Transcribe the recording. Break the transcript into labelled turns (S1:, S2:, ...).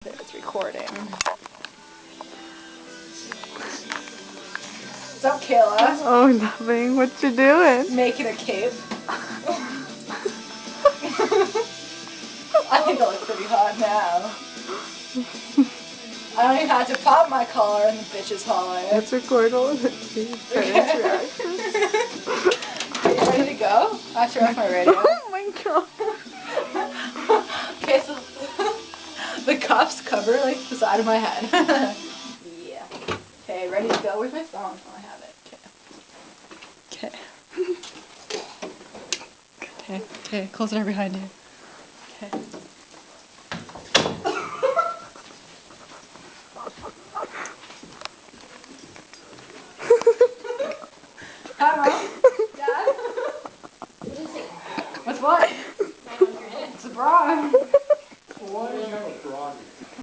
S1: It's recording.
S2: What's up, Kayla?
S1: Oh, nothing. What you doing?
S2: Making a cape. I think I look pretty hot now. I don't even have to pop my collar and the bitch is hollering.
S1: Let's record all of it. Parents' reactions.
S2: Are you ready to go? I turn off my radio.
S1: Oh my god.
S2: Okay, so the cuffs cover like the side of my head. Yeah. Okay, ready to go? Where's my phone? Oh, I have it. Okay. Okay. Okay, close the door behind you. Okay.